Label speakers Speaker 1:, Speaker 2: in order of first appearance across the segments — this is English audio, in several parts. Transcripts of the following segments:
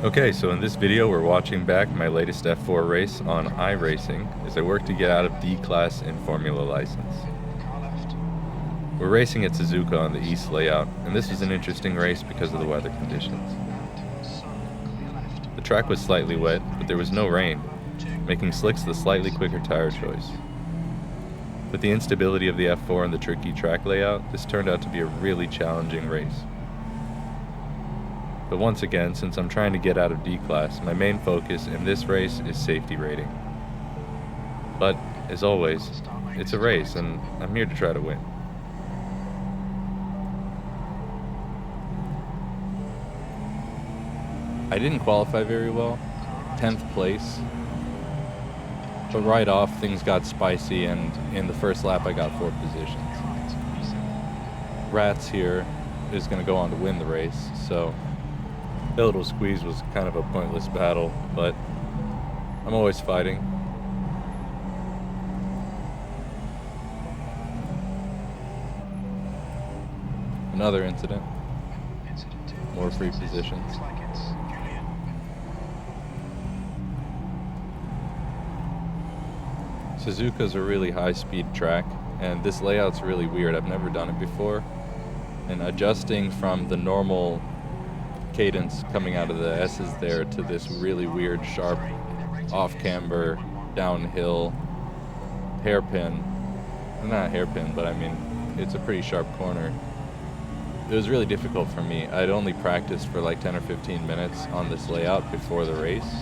Speaker 1: Okay, so in this video we're watching back my latest F4 race on iRacing as I work to get out of D-Class in Formula license. We're racing at Suzuka on the East layout, and this was an interesting race because of the weather conditions. The track was slightly wet, but there was no rain, making slicks the slightly quicker tire choice. With the instability of the F4 and the tricky track layout, this turned out to be a really challenging race. But once again, since I'm trying to get out of D-Class, my main focus in this race is safety rating. But, as always, it's a race, and I'm here to try to win. I didn't qualify very well, 10th place, but right off things got spicy, and in the first lap I got 4 positions. Rats here is going to go on to win the race, so a little squeeze was kind of a pointless battle, but I'm always fighting. Another incident. More free positions. Suzuka's a really high-speed track, and this layout's really weird. I've never done it before, and adjusting from the normal cadence coming out of the S's there to this really weird, sharp, off-camber, downhill, hairpin. Not hairpin, but I mean, it's a pretty sharp corner. It was really difficult for me. I'd only practiced for like 10 or 15 minutes on this layout before the race.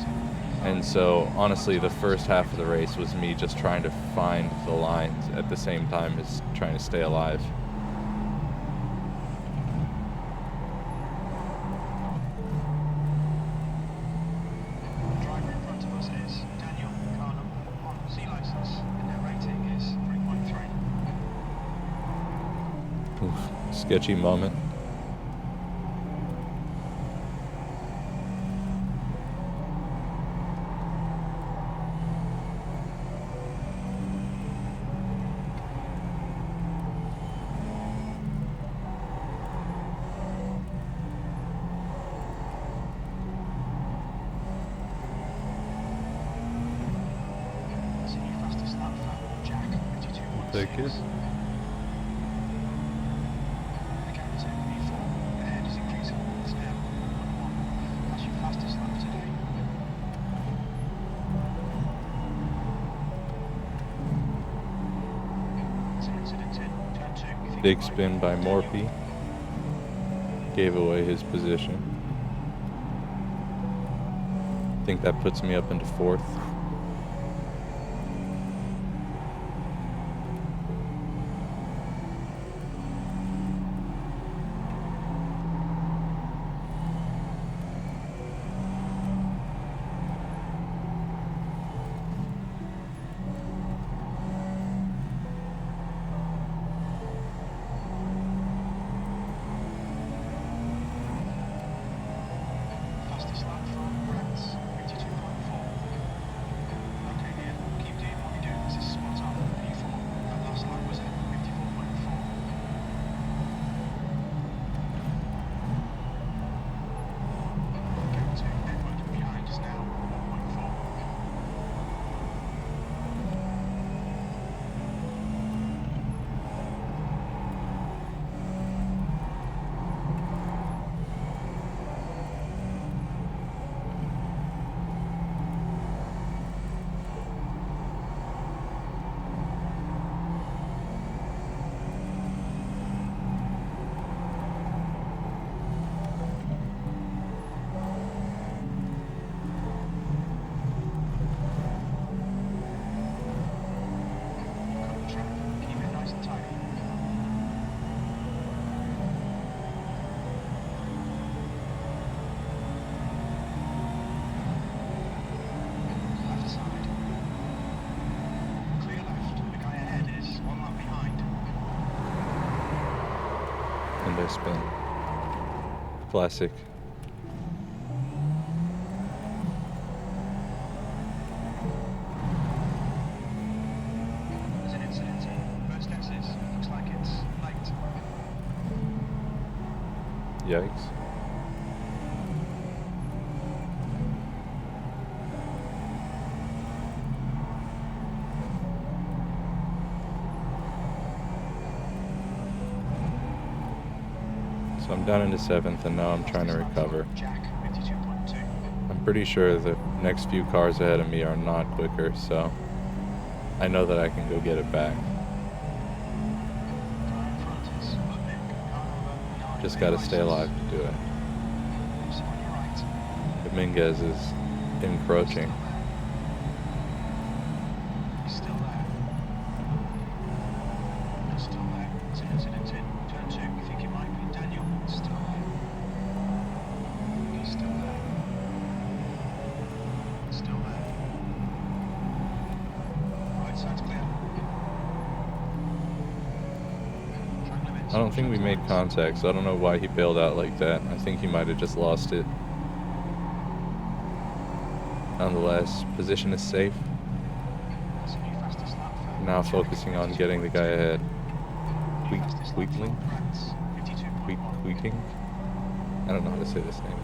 Speaker 1: And so, honestly, the first half of the race was me just trying to find the lines at the same time as trying to stay alive. Oof, sketchy moment. Take it. Big spin by Morphy gave away his position. I think that puts me up into 4th. And their spin. Classic. Yikes. So I'm down into 7th, and now I'm trying to recover. I'm pretty sure the next few cars ahead of me are not quicker, so I know that I can go get it back. Just got to stay alive to do it. Dominguez is encroaching. I don't think we made contact, so I don't know why he bailed out like that. I think he might have just lost it. Nonetheless, position is safe. Now focusing on getting the guy ahead. Tweaking? I don't know how to say this name.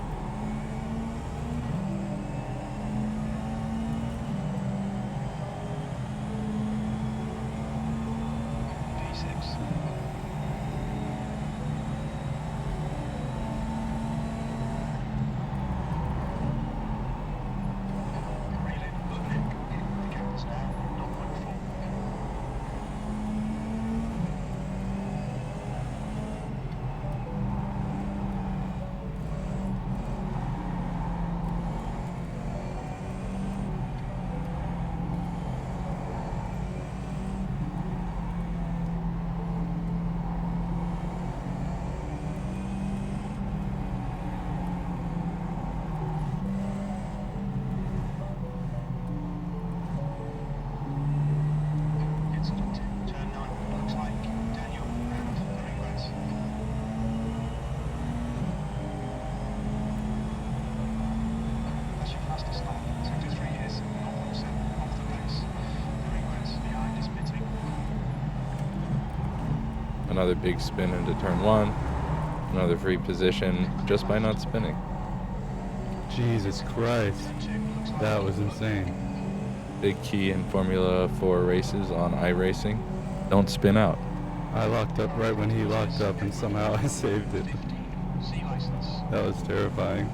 Speaker 1: Another big spin into turn 1. Another free position just by not spinning.
Speaker 2: Jesus Christ. That was insane.
Speaker 1: Big key in Formula 4 races on iRacing. Don't spin out.
Speaker 2: I locked up right when he locked up and somehow I saved it. That was terrifying.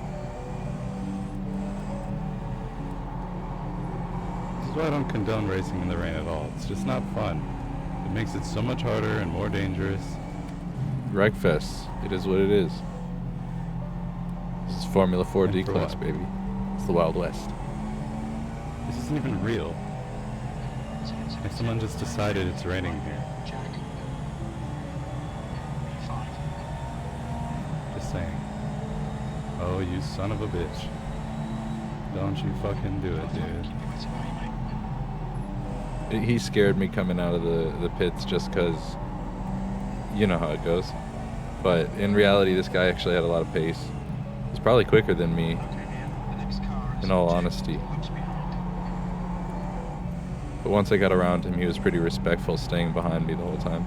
Speaker 2: This is why I don't condone racing in the rain at all. It's just not fun. It makes it so much harder and more dangerous.
Speaker 1: Wreckfest. It is what it is. This is Formula 4 D-Class, baby. It's the Wild West.
Speaker 2: This isn't even real. Like someone just decided it's raining here. Just saying. Oh, you son of a bitch. Don't you fucking do it, dude.
Speaker 1: He scared me coming out of the pits just because you know how it goes. But in reality, this guy actually had a lot of pace. He's probably quicker than me, in all honesty. But once I got around him, he was pretty respectful, staying behind me the whole time.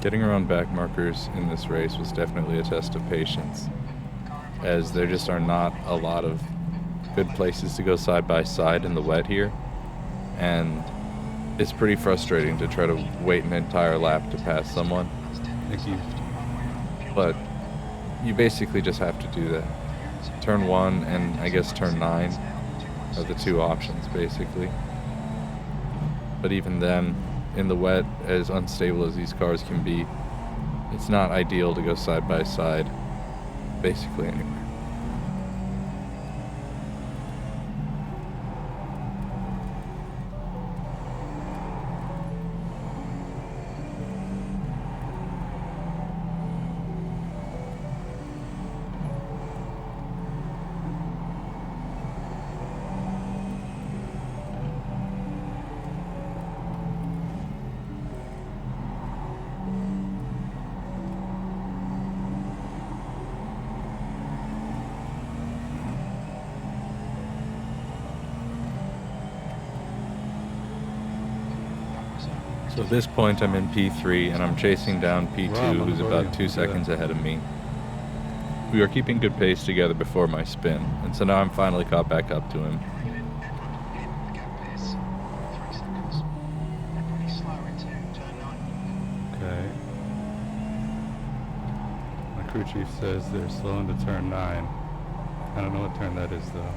Speaker 1: Getting around back markers in this race was definitely a test of patience, as there just are not a lot of good places to go side by side in the wet here, and it's pretty frustrating to try to wait an entire lap to pass someone.
Speaker 2: Thank you.
Speaker 1: But you basically just have to do that. Turn 1 and I guess turn 9 are the two options, basically. But even then, in the wet, as unstable as these cars can be, It's not ideal to go side by side, basically anywhere. So at this point I'm in P3 and I'm chasing down P2,
Speaker 2: Wow,
Speaker 1: who's about 2 seconds ahead of me. We were keeping good pace together before my spin, and so now I'm finally caught back up to him.
Speaker 2: Okay. My crew chief says they're slow into turn 9. I don't know what turn that is though.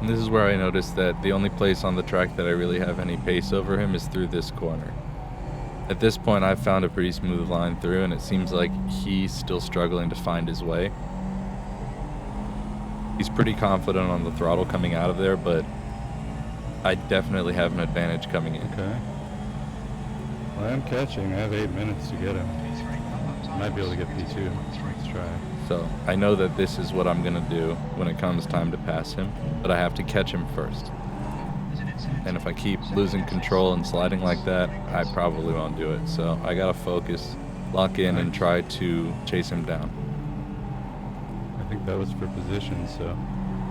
Speaker 1: And this is where I noticed that the only place on the track that I really have any pace over him is through this corner. At this point, I've found a pretty smooth line through, and it seems like he's still struggling to find his way. He's pretty confident on the throttle coming out of there, but I definitely have an advantage coming in.
Speaker 2: Okay. Well, I am catching. I have 8 minutes to get him. I might be able to get P2. Let's try.
Speaker 1: So I know that this is what I'm going to do when it comes time to pass him, but I have to catch him first. And if I keep losing control and sliding like that, I probably won't do it. So I got to focus, lock in, and try to chase him down.
Speaker 2: I think that was for position, so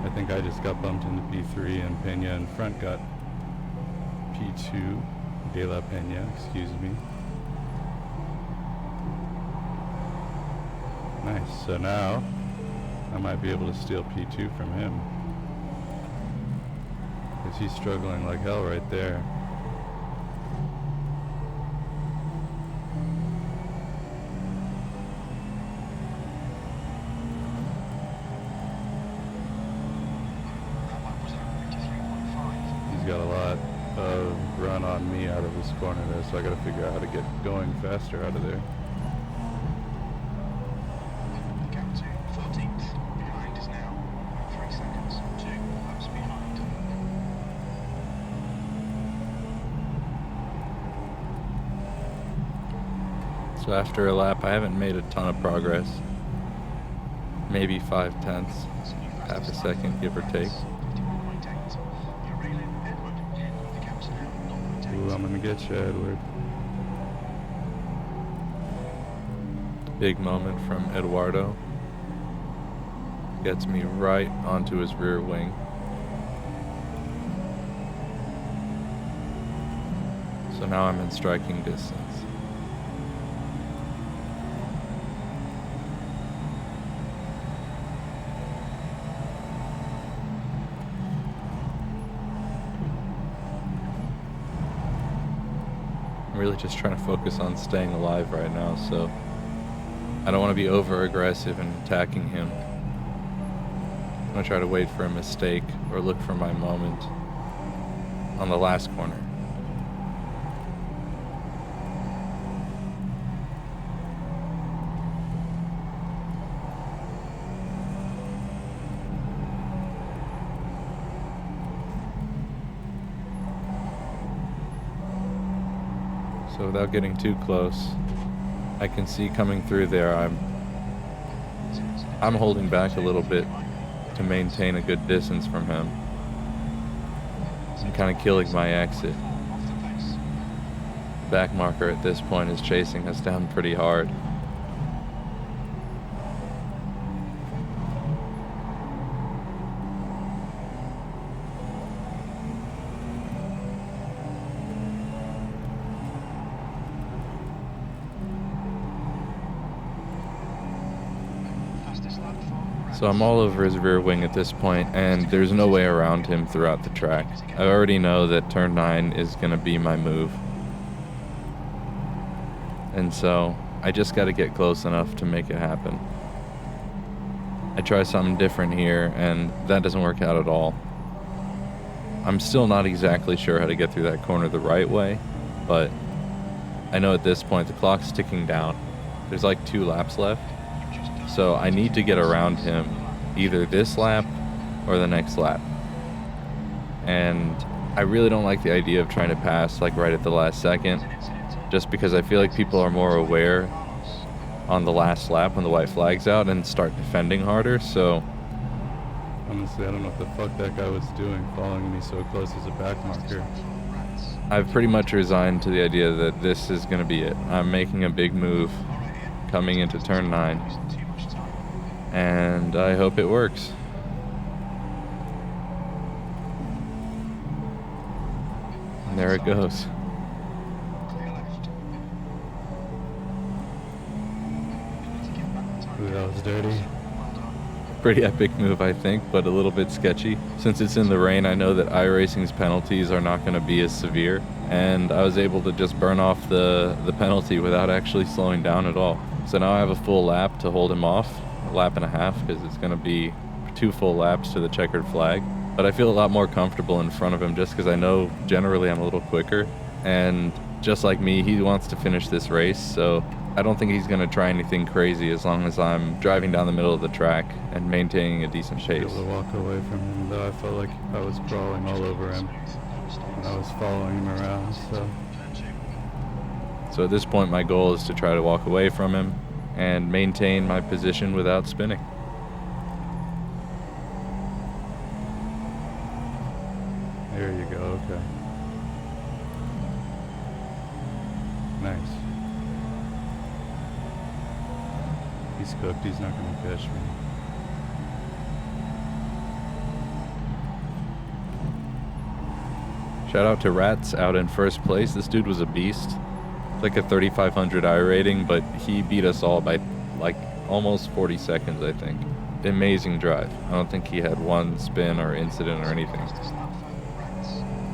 Speaker 2: I think I just got bumped into P3 and Pena in front got P2. De La Pena, excuse me. Nice, so now I might be able to steal P2 from him. Because he's struggling like hell right there. He's got a lot of run on me out of this corner there, so I gotta figure out how to get going faster out of there.
Speaker 1: So after a lap, I haven't made a ton of progress. Maybe 5/10, half a second, give or take.
Speaker 2: Ooh, I'm gonna get you, Edward.
Speaker 1: Big moment from Eduardo. Gets me right onto his rear wing. So now I'm in striking distance. I'm really just trying to focus on staying alive right now, so I don't want to be over aggressive in attacking him. I'm going to try to wait for a mistake or look for my moment on the last corner. So without getting too close, I can see coming through there I'm holding back a little bit to maintain a good distance from him. I'm kind of killing my exit. Back marker at this point is chasing us down pretty hard. So I'm all over his rear wing at this point, and there's no way around him throughout the track. I already know that turn 9 is going to be my move. And so I just got to get close enough to make it happen. I try something different here, and that doesn't work out at all. I'm still not exactly sure how to get through that corner the right way, but I know at this point the clock's ticking down. There's like 2 laps left, so I need to get around him either this lap or the next lap. And I really don't like the idea of trying to pass like right at the last second, just because I feel like people are more aware on the last lap when the white flag's out and start defending harder. So
Speaker 2: Honestly, I don't know what the fuck that guy was doing, following me so close as a back marker.
Speaker 1: I've pretty much resigned to the idea that this is going to be it. I'm making a big move coming into turn 9, and I hope it works. And there it goes.
Speaker 2: Ooh, that was dirty.
Speaker 1: Pretty epic move, I think, but a little bit sketchy. Since it's in the rain, I know that iRacing's penalties are not going to be as severe, and I was able to just burn off the penalty without actually slowing down at all. So now I have a full lap to hold him off, a lap and a half, because it's going to be 2 full laps to the checkered flag. But I feel a lot more comfortable in front of him just because I know generally I'm a little quicker, and just like me, he wants to finish this race, so I don't think he's going to try anything crazy as long as I'm driving down the middle of the track and maintaining a decent pace.
Speaker 2: Able to walk away from him, though I felt like I was crawling all over him when I was following him around,
Speaker 1: So at this point, my goal is to try to walk away from him and maintain my position without spinning.
Speaker 2: There you go, okay. Nice. He's cooked, he's not gonna catch me.
Speaker 1: Shout out to Rats out in first place. This dude was a beast. Like a 3,500 iRating, but he beat us all by like almost 40 seconds, I think. Amazing drive. I don't think he had one spin or incident or anything.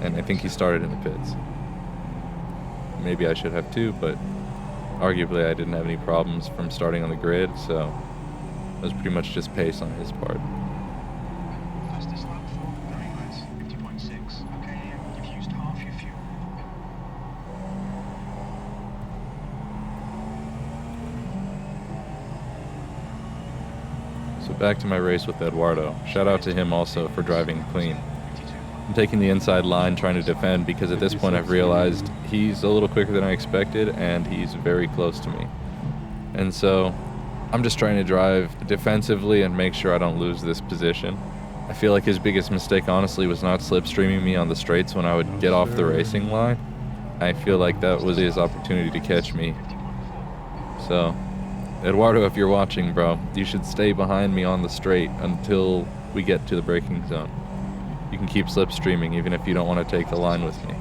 Speaker 1: And I think he started in the pits. Maybe I should have too, but arguably I didn't have any problems from starting on the grid, so it was pretty much just pace on his part. So back to my race with Eduardo. Shout out to him also for driving clean. I'm taking the inside line trying to defend because at this point I've realized he's a little quicker than I expected and he's very close to me. And so I'm just trying to drive defensively and make sure I don't lose this position. I feel like his biggest mistake honestly was not slipstreaming me on the straights when I would get off the racing line. I feel like that was his opportunity to catch me. So Eduardo, if you're watching, bro, you should stay behind me on the straight until we get to the braking zone. You can keep slipstreaming even if you don't want to take the line with me.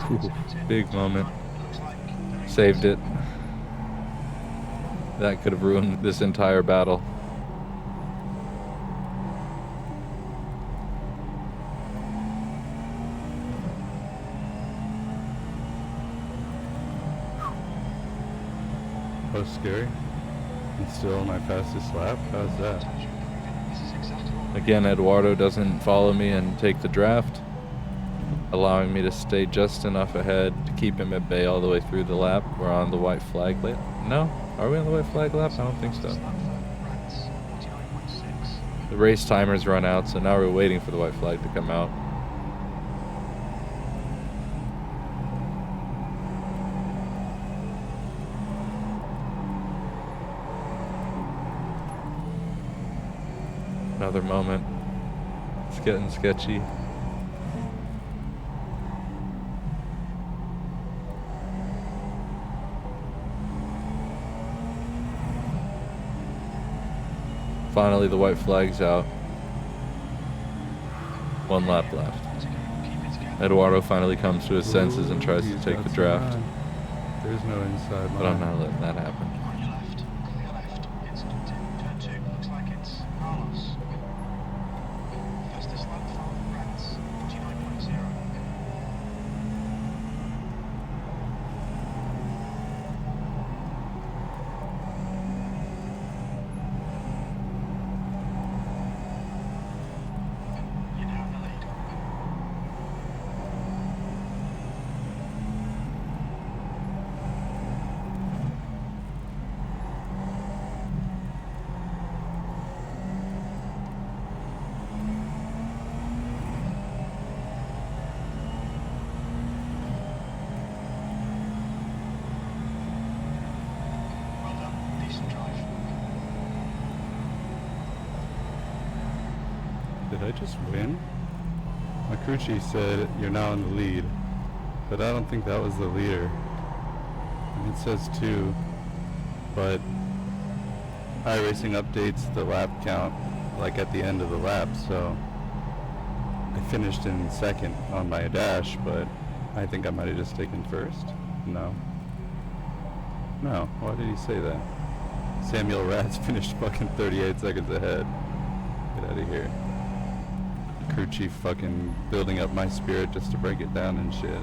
Speaker 1: Ooh, big moment. Saved it. That could have ruined this entire battle.
Speaker 2: That was scary. And still my fastest lap? How's that?
Speaker 1: Again, Eduardo doesn't follow me and take the draft, allowing me to stay just enough ahead to keep him at bay all the way through the lap. We're on the white flag lap. No? Are we on the white flag lap? I don't think so. The race timer's run out, so now we're waiting for the white flag to come out. Another moment. It's getting sketchy. Finally, the white flag's out. 1 lap left. Eduardo finally comes to his senses and tries to
Speaker 2: He's
Speaker 1: take
Speaker 2: got
Speaker 1: the
Speaker 2: some
Speaker 1: draft,
Speaker 2: line. There's no inside
Speaker 1: but I'm
Speaker 2: line.
Speaker 1: not letting that happen.
Speaker 3: On your left, clear left, into turn 2, looks like it's Carlos. Fastest lap for Reds, 49.0. You're now in the lead. Well done, decent drive.
Speaker 2: Did I just win? My crew chief said you're now in the lead, but I don't think that was the leader. And it says 2, but iRacing updates the lap count like at the end of the lap, so I finished in second on my dash, but I think I might have just taken first. No. No, why did he say that? Samuel Ratz finished fucking 38 seconds ahead. Get out of here. Crew chief fucking building up my spirit just to break it down and shit.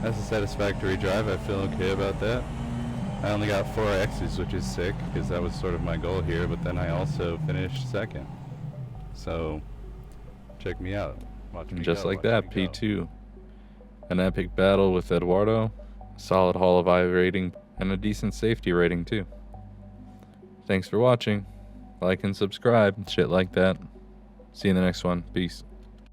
Speaker 2: That's a satisfactory drive. I feel okay about that. I only got 4 X's, which is sick, because that was sort of my goal here, but then I also finished second. So, check me out. Watch me
Speaker 1: And just
Speaker 2: go,
Speaker 1: like
Speaker 2: watch
Speaker 1: that,
Speaker 2: me go.
Speaker 1: P2. An epic battle with Eduardo, a solid haul of iRating, and a decent safety rating too. Thanks for watching. Like and subscribe, shit like that. See you in the next one. Peace.